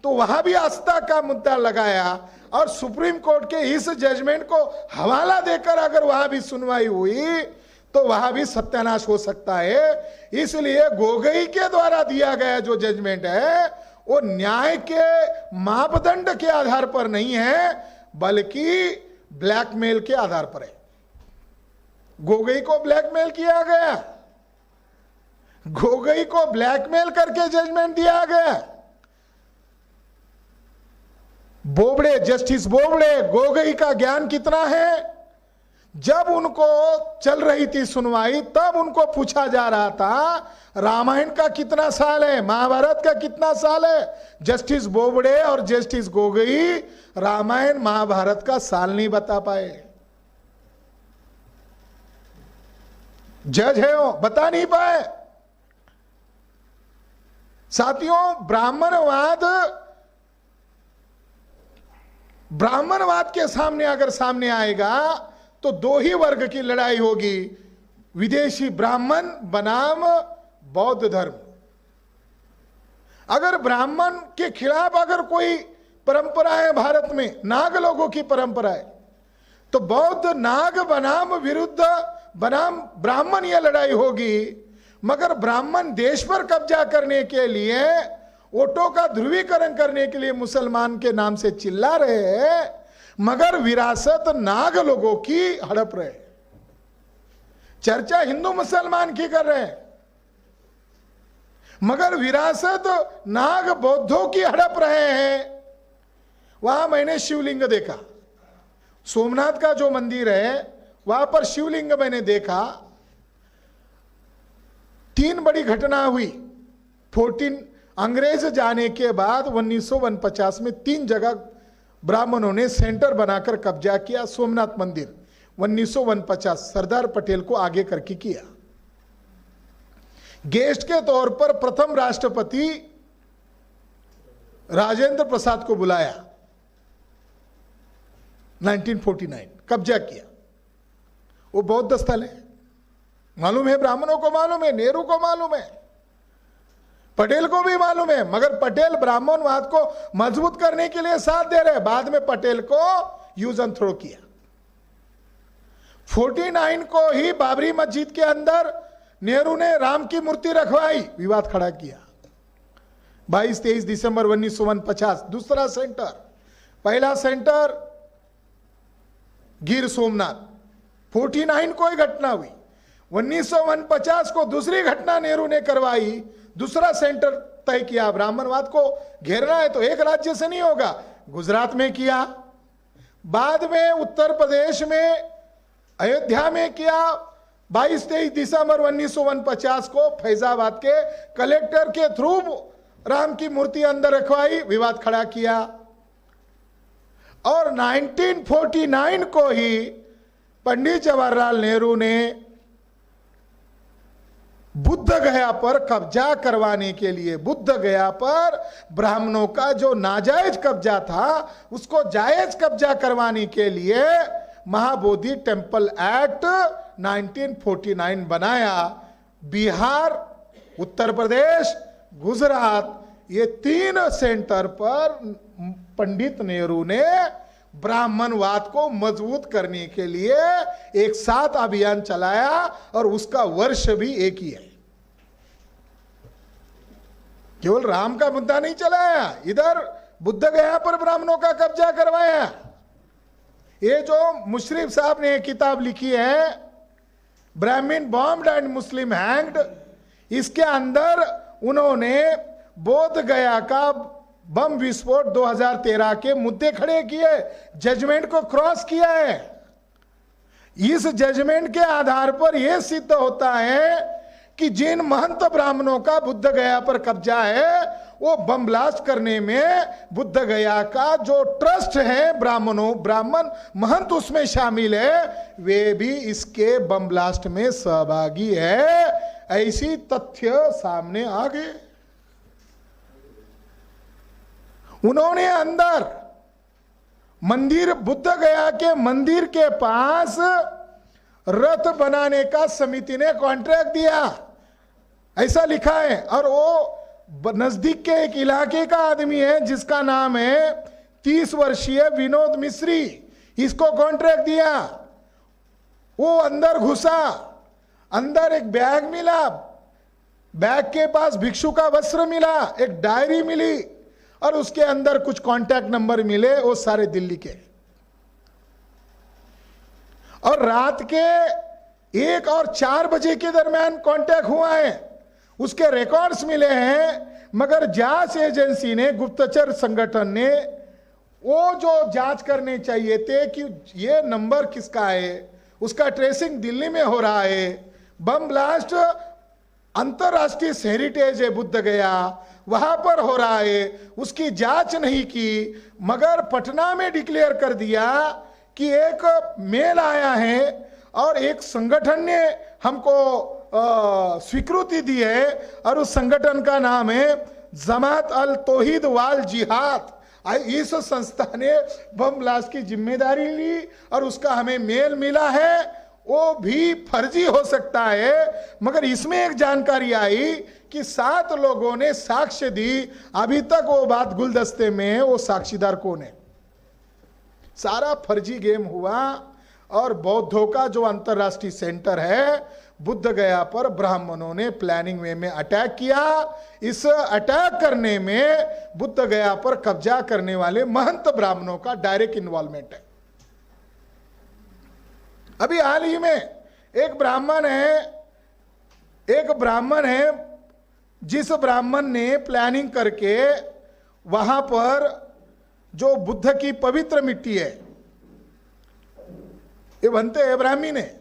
तो वहां भी आस्था का मुद्दा लगाया और सुप्रीम कोर्ट के इस जजमेंट को हवाला देकर अगर वहां भी सुनवाई हुई तो वहां भी सत्यानाश हो सकता है। इसलिए गोगोई के द्वारा दिया गया जो जजमेंट है वो न्याय के मापदंड के आधार पर नहीं है, बल्कि ब्लैकमेल के आधार पर है। गोगोई को ब्लैकमेल किया गया, गोगोई को ब्लैकमेल करके जजमेंट दिया गया। बोबड़े, जस्टिस बोबड़े, गोगोई का ज्ञान कितना है? जब उनको चल रही थी सुनवाई तब उनको पूछा जा रहा था रामायण का कितना साल है, महाभारत का कितना साल है। जस्टिस बोबड़े और जस्टिस गोगोई रामायण महाभारत का साल नहीं बता पाए। जज है वो, बता नहीं पाए। साथियों, ब्राह्मणवाद के सामने अगर सामने आएगा तो दो ही वर्ग की लड़ाई होगी, विदेशी ब्राह्मण बनाम बौद्ध धर्म। अगर ब्राह्मण के खिलाफ अगर कोई परंपरा है भारत में, नाग लोगों की परंपरा है, तो बौद्ध नाग बनाम विरुद्ध बनाम ब्राह्मण यह लड़ाई होगी। मगर ब्राह्मण देश पर कब्जा करने के लिए, वोटों का ध्रुवीकरण करने के लिए मुसलमान के नाम से चिल्ला रहे हैं, मगर विरासत नाग लोगों की हड़प रहे। चर्चा हिंदू मुसलमान की कर रहे हैं, मगर विरासत नाग बौद्धों की हड़प रहे हैं। वहां मैंने शिवलिंग देखा, सोमनाथ का जो मंदिर है वहां पर शिवलिंग मैंने देखा। 3 बड़ी घटना हुई। 14 अंग्रेज जाने के बाद 1949 में 3 जगह ब्राह्मणों ने सेंटर बनाकर कब्जा किया। सोमनाथ मंदिर 1949 सरदार पटेल को आगे करके किया। गेस्ट के तौर पर प्रथम राष्ट्रपति राजेंद्र प्रसाद को बुलाया। 1949 कब्जा किया। वो बौद्ध स्थल है, मालूम है, ब्राह्मणों को मालूम है, नेहरू को मालूम है, पटेल को भी मालूम है। मगर पटेल ब्राह्मणवाद को मजबूत करने के लिए साथ दे रहे। बाद में पटेल को यूज एंड थ्रो किया। 49 को ही बाबरी मस्जिद के अंदर नेहरू ने राम की मूर्ति रखवाई, विवाद खड़ा किया। 22-23 दिसंबर 1949 दूसरा सेंटर। पहला सेंटर गिर सोमनाथ। 49 को ही घटना हुई। 1949 को दूसरी घटना नेहरू ने करवाई, दूसरा सेंटर तय किया। ब्राह्मणवाद को घेरना है तो एक राज्य से नहीं होगा, गुजरात में किया। बाद में उत्तर प्रदेश में अयोध्या में किया। 22-23 दिसंबर 1949 को फैजाबाद के कलेक्टर के थ्रू राम की मूर्ति अंदर रखवाई, विवाद खड़ा किया। और 1949 को ही पंडित जवाहरलाल नेहरू ने बुद्ध गया पर कब्जा करवाने के लिए, बुद्ध गया पर ब्राह्मणों का जो नाजायज कब्जा था उसको जायज कब्जा करवाने के लिए महाबोधि टेम्पल एक्ट 1949 बनाया। बिहार, उत्तर प्रदेश, गुजरात, ये 3 सेंटर पर पंडित नेहरू ने ब्राह्मणवाद को मजबूत करने के लिए एक साथ अभियान चलाया और उसका वर्ष भी एक ही है। केवल राम का मुद्दा नहीं चलाया, इधर बुद्ध गया पर ब्राह्मणों का कब्जा करवाया। ये जो मुशर्रफ साहब ने किताब लिखी है, ब्राह्मण बॉम्ब्ड एंड मुस्लिम हैंग्ड, इसके अंदर उन्होंने बोध गया का बम विस्फोट 2013 के मुद्दे खड़े किए, जजमेंट को क्रॉस किया है। इस जजमेंट के आधार पर यह सिद्ध होता है कि जिन महंत ब्राह्मणों का बुद्ध गया पर कब्जा है, वो बम ब्लास्ट करने में बुद्ध गया का जो ट्रस्ट है, ब्राह्मण महंत उसमें शामिल है, वे भी इसके बम ब्लास्ट में सहभागी है। ऐसी तथ्य सामने आ गए। उन्होंने अंदर मंदिर, बुद्ध गया के मंदिर के पास रथ बनाने का समिति ने कॉन्ट्रैक्ट दिया, ऐसा लिखा है। और वो नजदीक के एक इलाके का आदमी है जिसका नाम है 30 वर्षीय विनोद मिश्री, इसको कॉन्ट्रैक्ट दिया। वो अंदर घुसा, अंदर एक बैग मिला, बैग के पास भिक्षु का वस्त्र मिला, एक डायरी मिली और उसके अंदर कुछ कांटेक्ट नंबर मिले, वो सारे दिल्ली के। और रात के 1 और 4 बजे के दरमियान कांटेक्ट हुआ है, उसके रिकॉर्ड्स मिले हैं। मगर जांच एजेंसी ने, गुप्तचर संगठन ने वो जो जांच करने चाहिए थे कि ये नंबर किसका है, उसका ट्रेसिंग दिल्ली में हो रहा है। बम ब्लास्ट अंतरराष्ट्रीय हेरिटेज है बुद्ध गया, वहां पर हो रहा है, उसकी जांच नहीं की, मगर पटना में डिक्लेयर कर दिया कि एक मेल आया है और एक संगठन ने हमको स्वीकृति दी है और उस संगठन का नाम है जमात अल तौहीद वाल जिहाद। इस संस्था ने बम ब्लास्ट की जिम्मेदारी ली और उसका हमें मेल मिला है, वो भी फर्जी हो सकता है। मगर इसमें एक जानकारी आई कि 7 लोगों ने साक्ष्य दी, अभी तक वो बात गुलदस्ते में है, वो साक्षीदार कौन है। सारा फर्जी गेम हुआ और बौद्धों का जो अंतरराष्ट्रीय सेंटर है बुद्ध गया पर ब्राह्मणों ने प्लानिंग वे में अटैक किया। इस अटैक करने में बुद्ध गया पर कब्जा करने वाले महंत ब्राह्मणों का डायरेक्ट इन्वॉल्वमेंट है। अभी हाल ही में एक ब्राह्मण है जिस ब्राह्मण ने प्लानिंग करके वहां पर जो बुद्ध की पवित्र मिट्टी है, ये भंते है ब्राह्मी ने,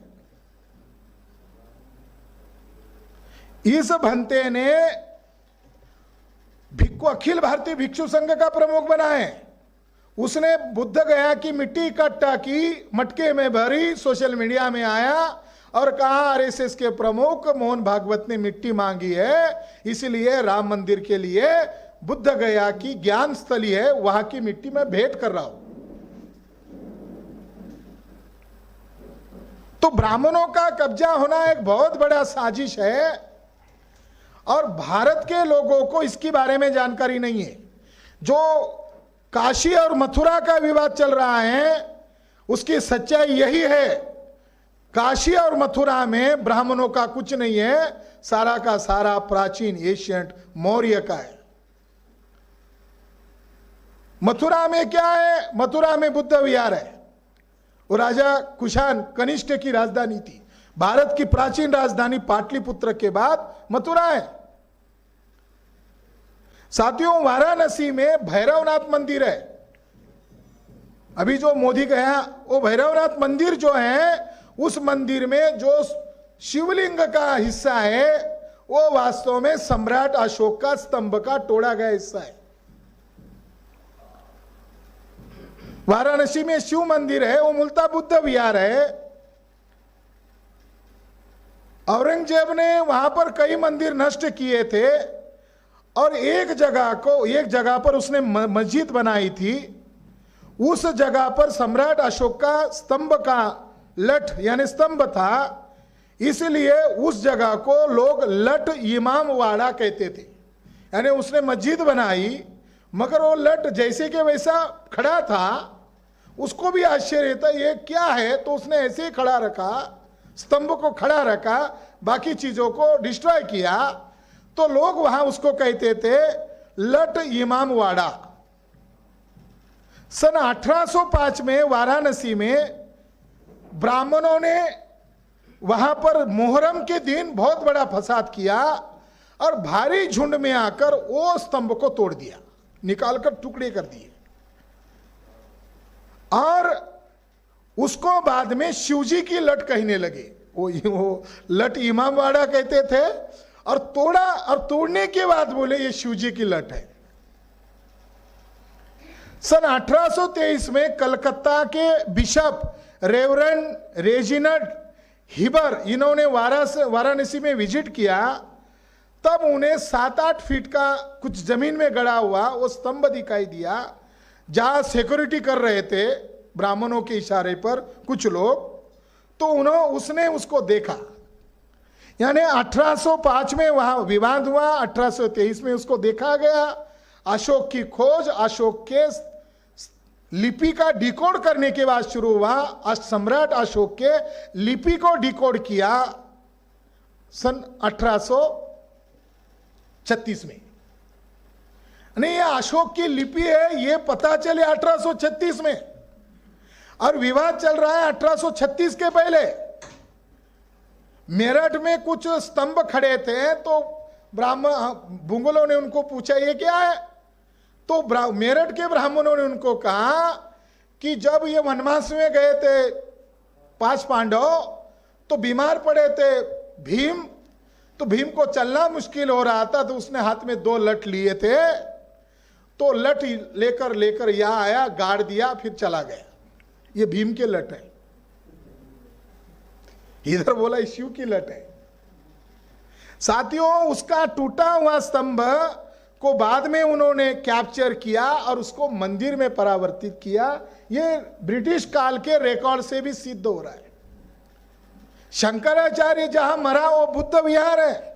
इस भंते ने अखिल भारतीय भिक्षु संघ का प्रमुख बना है। उसने बुद्ध गया की मिट्टी इकट्ठा की, मटके में भरी, सोशल मीडिया में आया और कहा आरएसएस के प्रमुख मोहन भागवत ने मिट्टी मांगी है, इसलिए राम मंदिर के लिए बुद्ध गया की ज्ञान स्थली है, वहां की मिट्टी मैं भेंट कर रहा हूं। तो ब्राह्मणों का कब्जा होना एक बहुत बड़ा साजिश है और भारत के लोगों को इसके बारे में जानकारी नहीं है। जो काशी और मथुरा का विवाद चल रहा है उसकी सच्चाई यही है, काशी और मथुरा में ब्राह्मणों का कुछ नहीं है, सारा का सारा प्राचीन एशियंट मौर्य का है। मथुरा में क्या है, मथुरा में बुद्ध विहार है, वो राजा कुशान कनिष्ठ की राजधानी थी। भारत की प्राचीन राजधानी पाटलिपुत्र के बाद मथुरा है। साथियों, वाराणसी में भैरवनाथ मंदिर है। अभी जो मोदी गया वो भैरवनाथ मंदिर जो है, उस मंदिर में जो शिवलिंग का हिस्सा है वो वास्तव में सम्राट अशोक का स्तंभ का तोड़ा गया हिस्सा है। वाराणसी में शिव मंदिर है, वो मूलतः बुद्ध विहार है। औरंगजेब ने वहां पर कई मंदिर नष्ट किए थे और एक जगह पर उसने मस्जिद बनाई थी। उस जगह पर सम्राट अशोक का स्तंभ का लठ यानी स्तंभ था, इसलिए उस जगह को लोग लठ इमाम वाड़ा कहते थे। यानी उसने मस्जिद बनाई मगर वो लठ जैसे के वैसा खड़ा था, उसको भी आश्चर्य था ये क्या है, तो उसने ऐसे ही खड़ा रखा, स्तंभ को खड़ा रखा, बाकी चीजों को डिस्ट्रॉय किया, तो लोग वहां उसको कहते थे लठ इमाम वाड़ा। सन 1805 में वाराणसी में ब्राह्मणों ने वहां पर मुहर्रम के दिन बहुत बड़ा फसाद किया और भारी झुंड में आकर वो स्तंभ को तोड़ दिया, निकालकर टुकड़े कर दिए और उसको बाद में शिवजी की लठ कहने लगे। वो लठ इमाम वाड़ा कहते थे और तोड़ा, और तोड़ने के बाद बोले ये शिवजी की लठ है। सन 1823 में कलकत्ता के बिशप रेवरेंड रेजिनाल्ड हिबर, इन्होंने वाराणसी में विजिट किया, तब उन्हें 7-8 फीट का कुछ जमीन में गड़ा हुआ वो स्तंभ दिखाई दिया, जहां सिक्योरिटी कर रहे थे ब्राह्मणों के इशारे पर कुछ लोग। तो उसने उसको देखा। यानी 1805 में वहां विवाद हुआ, 1823 में उसको देखा गया। अशोक की खोज, अशोक के लिपि का डिकोड करने के बाद शुरू हुआ। सम्राट अशोक के लिपि को डिकोड किया सन 1836 में। नहीं, ये अशोक की लिपि है ये पता चले 1836 में, और विवाद चल रहा है 1836 के पहले। मेरठ में कुछ स्तंभ खड़े थे तो मुगलों ने उनको पूछा ये क्या है, तो मेरठ के ब्राह्मणों ने उनको कहा कि जब ये वनवास में गए थे 5 पांडव तो बीमार पड़े थे भीम, तो भीम को चलना मुश्किल हो रहा था, तो उसने हाथ में 2 लठ लिए थे, तो लठ लेकर यहां आया, गाड़ दिया, फिर चला गया। ये भीम के लठ है, इधर बोला शिव की लठ है। साथियों, उसका टूटा हुआ स्तंभ को बाद में उन्होंने कैप्चर किया और उसको मंदिर में परावर्तित किया। ये ब्रिटिश काल के रिकॉर्ड से भी सिद्ध हो रहा है। शंकराचार्य जहां मरा वो बुद्ध विहार है।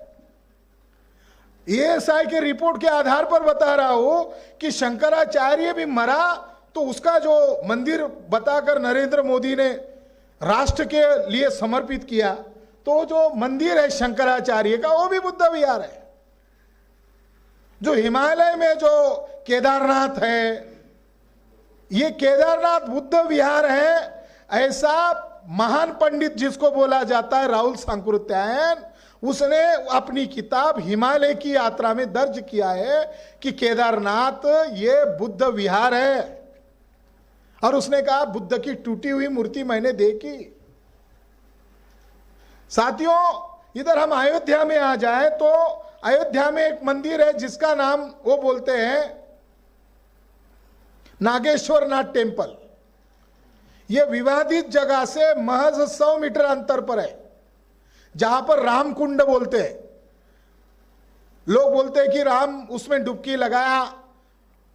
एएसआई के रिपोर्ट के आधार पर बता रहा हूं कि शंकराचार्य भी मरा, तो उसका जो मंदिर बताकर नरेंद्र मोदी ने राष्ट्र के लिए समर्पित किया, तो जो मंदिर है शंकराचार्य का वो भी बुद्ध विहार है। जो हिमालय में जो केदारनाथ है, ये केदारनाथ बुद्ध विहार है। ऐसा महान पंडित जिसको बोला जाता है राहुल सांकृत्यायन, उसने अपनी किताब हिमालय की यात्रा में दर्ज किया है कि केदारनाथ ये बुद्ध विहार है। और उसने कहा बुद्ध की टूटी हुई मूर्ति मैंने देखी। साथियों, इधर हम अयोध्या में आ जाए तो अयोध्या में एक मंदिर है जिसका नाम वो बोलते हैं नागेश्वर नाथ टेम्पल। यह विवादित जगह से महज 100 मीटर अंतर पर है, जहां पर राम कुंड बोलते हैं। लोग बोलते हैं कि राम उसमें डुबकी लगाया,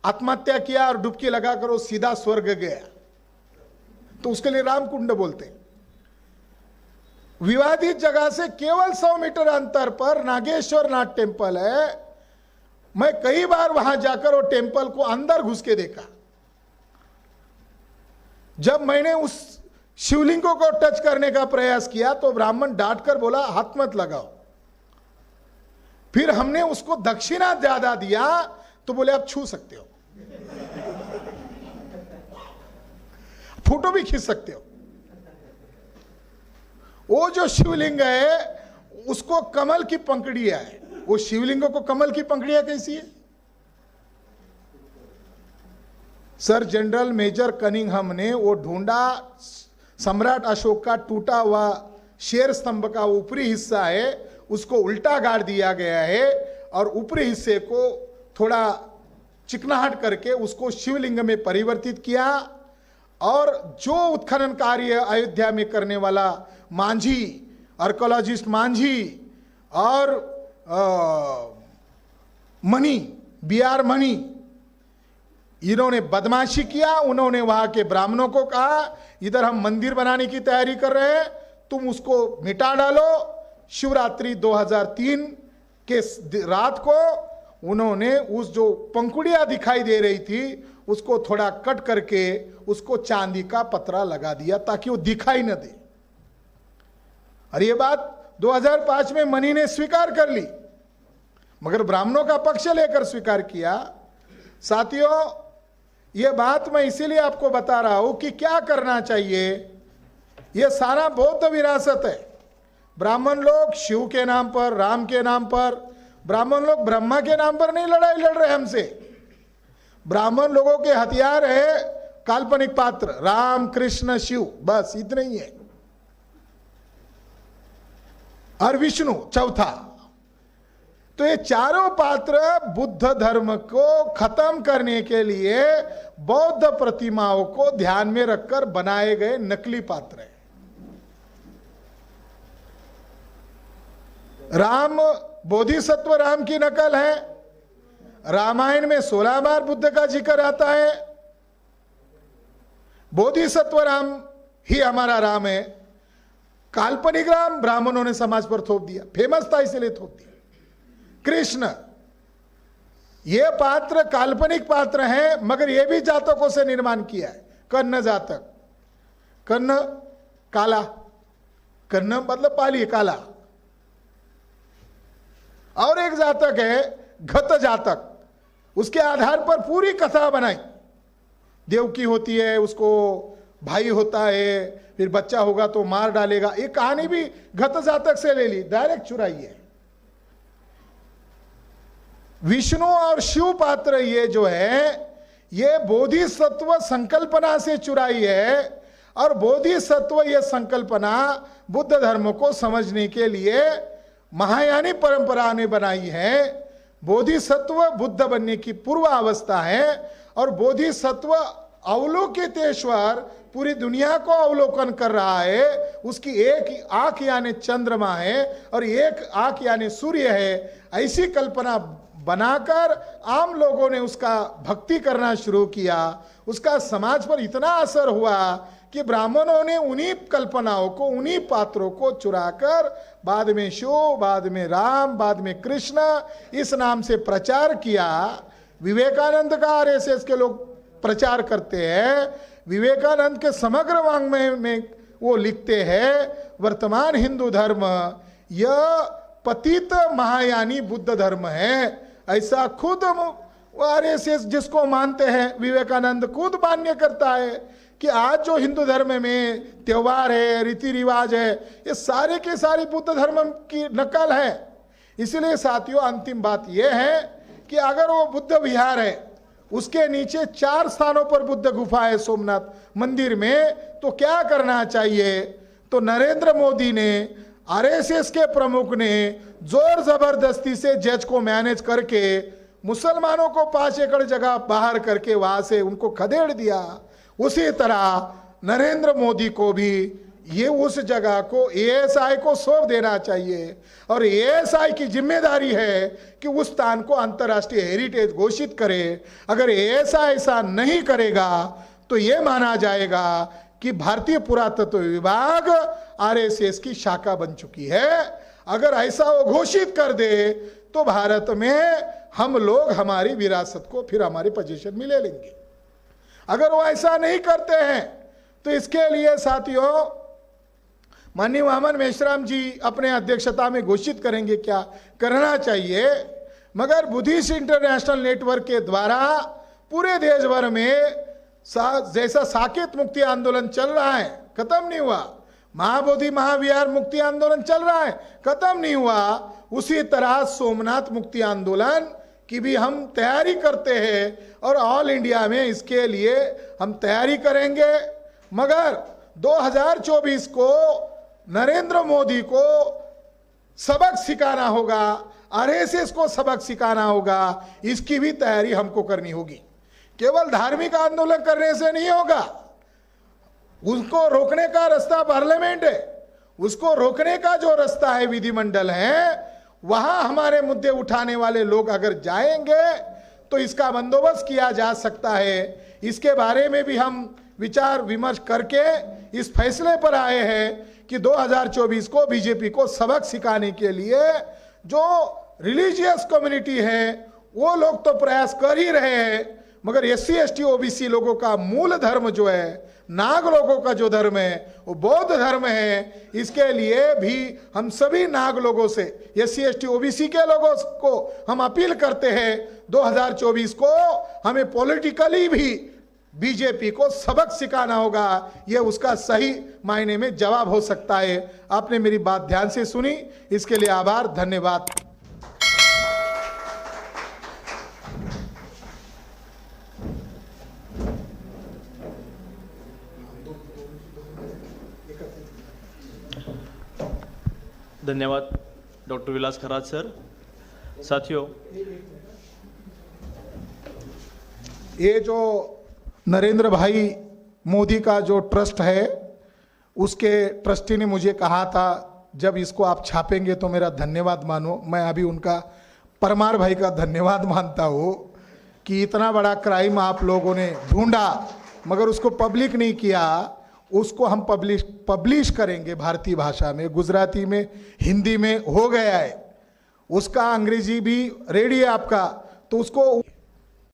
आत्महत्या किया और डुबकी लगाकर वो सीधा स्वर्ग गया, तो उसके लिए राम कुंड बोलते हैं। विवादित जगह से केवल 100 मीटर अंतर पर नागेश्वर नाथ टेम्पल है। मैं कई बार वहां जाकर वो टेम्पल को अंदर घुस के देखा। जब मैंने उस शिवलिंगों को टच करने का प्रयास किया तो ब्राह्मण डांट कर बोला हाथ मत लगाओ। फिर हमने उसको दक्षिणा ज्यादा दिया तो बोले आप छू सकते हो, फोटो भी खींच सकते हो। वो जो शिवलिंग है उसको कमल की पंखुड़ियां है। वो शिवलिंगों को कमल की पंखुड़ियां कैसी है? सर जनरल मेजर कनिंघम ने वो ढूंढा, सम्राट अशोक का टूटा हुआ शेर स्तंभ का ऊपरी हिस्सा है, उसको उल्टा गाड़ दिया गया है और ऊपरी हिस्से को थोड़ा चिकनाहट करके उसको शिवलिंग में परिवर्तित किया। और जो उत्खनन कार्य अयोध्या में करने वाला मांझी, आर्कोलॉजिस्ट मांझी और मणि, BR मणि, इन्होंने बदमाशी किया। उन्होंने वहां के ब्राह्मणों को कहा इधर हम मंदिर बनाने की तैयारी कर रहे हैं, तुम उसको मिटा डालो। शिवरात्रि 2003 के रात को उन्होंने उस जो पंखुड़ियां दिखाई दे रही थी उसको थोड़ा कट करके उसको चांदी का पतरा लगा दिया ताकि वो दिखाई न दे। और ये बात 2005 में मणि ने स्वीकार कर ली, मगर ब्राह्मणों का पक्ष लेकर स्वीकार किया। साथियों, ये बात मैं इसीलिए आपको बता रहा हूं कि क्या करना चाहिए। ये सारा बौद्ध विरासत है। ब्राह्मण लोग शिव के नाम पर, राम के नाम पर, ब्राह्मण लोग ब्रह्मा के नाम पर नहीं लड़ाई लड़ रहे हमसे। ब्राह्मण लोगों के हथियार है काल्पनिक पात्र राम, कृष्ण, शिव, बस इतने ही है, और विष्णु चौथा। तो ये चारों पात्र बुद्ध धर्म को खत्म करने के लिए बौद्ध प्रतिमाओं को ध्यान में रखकर बनाए गए नकली पात्र हैं। राम बोधिसत्व राम की नकल है। रामायण में 16 बार बुद्ध का जिक्र आता है। बोधिसत्व राम ही हमारा राम है। काल्पनिक राम ब्राह्मणों ने समाज पर थोप दिया, फेमस था इसलिए थोप दिया। कृष्ण, ये पात्र काल्पनिक पात्र हैं, मगर ये भी जातकों से निर्माण किया है। कर्ण जातक, कर्ण काला, कर्ण मतलब पाली काला। और एक जातक है घत जातक, उसके आधार पर पूरी कथा बनाई। देवकी होती है, उसको भाई होता है, फिर बच्चा होगा तो मार डालेगा। ये कहानी भी घत जातक से ले ली, डायरेक्ट चुराई है। विष्णु और शिव पात्र ये जो है ये बोधिसत्व संकल्पना से चुराई है, और बोधिसत्व ये संकल्पना बुद्ध धर्म को समझने के लिए महायानी परंपरा ने बनाई है। बोधिसत्व बुद्ध बनने की पूर्व अवस्था है, और बोधिसत्व अवलोकितेश्वर पूरी दुनिया को अवलोकन कर रहा है। उसकी एक आंख यानी चंद्रमा है और एक आंख यानी सूर्य है। ऐसी कल्पना बनाकर आम लोगों ने उसका भक्ति करना शुरू किया। उसका समाज पर इतना असर हुआ कि ब्राह्मणों ने उन्हीं कल्पनाओं को, उन्हीं पात्रों को चुराकर बाद में शिव, बाद में राम, बाद में कृष्ण इस नाम से प्रचार किया। विवेकानंद का आरएसएस के लोग प्रचार करते हैं। विवेकानंद के समग्र वाङ्मय में वो लिखते हैं, वर्तमान हिंदू धर्म यह पतित महायानी बुद्ध धर्म है। ऐसा खुद आरएसएस जिसको मानते हैं विवेकानंद खुद मान्य करता है कि आज जो हिंदू धर्म में त्योहार है, रीति रिवाज है, ये सारे के सारे बुद्ध धर्म की नकल है। इसलिए साथियों, अंतिम बात यह है कि अगर वो बुद्ध विहार है, उसके नीचे 4 स्थानों पर बुद्ध गुफा है सोमनाथ मंदिर में, तो क्या करना चाहिए? तो नरेंद्र मोदी ने, आरएसएस के प्रमुख ने जोर जबरदस्ती से जज को मैनेज करके मुसलमानों को 5 एकड़ जगह बाहर करके वहां से उनको खदेड़ दिया। उसी तरह नरेंद्र मोदी को भी ये उस जगह को एएसआई को सौंप देना चाहिए, और एएसआई की जिम्मेदारी है कि उस स्थान को अंतर्राष्ट्रीय हेरिटेज घोषित करे। अगर एएसआई ऐसा नहीं करेगा तो ये माना जाएगा कि भारतीय पुरातत्व विभाग आरएसएस की शाखा बन चुकी है। अगर ऐसा वो घोषित कर दे तो भारत में हम लोग हमारी विरासत को फिर हमारे पोजीशन में ले लेंगे। अगर वो ऐसा नहीं करते हैं तो इसके लिए साथियों माननीय वामन मेश्राम जी अपने अध्यक्षता में घोषित करेंगे क्या करना चाहिए। मगर बुद्धिस्ट इंटरनेशनल नेटवर्क के द्वारा पूरे देश भर में जैसा साकेत मुक्ति आंदोलन चल रहा है, खत्म नहीं हुआ, महाबोधि महाविहार मुक्ति आंदोलन चल रहा है, खत्म नहीं हुआ, उसी तरह सोमनाथ मुक्ति आंदोलन की भी हम तैयारी करते हैं और ऑल इंडिया में इसके लिए हम तैयारी करेंगे। मगर 2024 को नरेंद्र मोदी को सबक सिखाना होगा, आरएसएस को सबक सिखाना होगा, इसकी भी तैयारी हमको करनी होगी। केवल धार्मिक आंदोलन करने से नहीं होगा, उसको रोकने का रास्ता पार्लियामेंट है, उसको रोकने का जो रास्ता है विधिमंडल है, वहां हमारे मुद्दे उठाने वाले लोग अगर जाएंगे तो इसका बंदोबस्त किया जा सकता है। इसके बारे में भी हम विचार विमर्श करके इस फैसले पर आए हैं कि 2024 को बीजेपी को सबक सिखाने के लिए जो रिलीजियस कम्युनिटी है वो लोग तो प्रयास कर ही रहे हैं, मगर SC ST OBC लोगों का मूल धर्म जो है, नाग लोगों का जो धर्म है वो बौद्ध धर्म है। इसके लिए भी हम सभी नाग लोगों से, SC ST OBC के लोगों को हम अपील करते हैं 2024 को हमें पॉलिटिकली भी बीजेपी को सबक सिखाना होगा। यह उसका सही मायने में जवाब हो सकता है। आपने मेरी बात ध्यान से सुनी, इसके लिए आभार, धन्यवाद। धन्यवाद डॉक्टर विलास खरात सर। साथियों, ये जो नरेंद्र भाई मोदी का जो ट्रस्ट है उसके ट्रस्टी ने मुझे कहा था जब इसको आप छापेंगे तो मेरा धन्यवाद मानो। मैं अभी उनका परमार भाई का धन्यवाद मानता हूँ कि इतना बड़ा क्राइम आप लोगों ने ढूंढा मगर उसको पब्लिक नहीं किया। उसको हम पब्लिश करेंगे भारतीय भाषा में, गुजराती में, हिंदी में हो गया है, उसका अंग्रेजी भी रेडी है आपका, तो उसको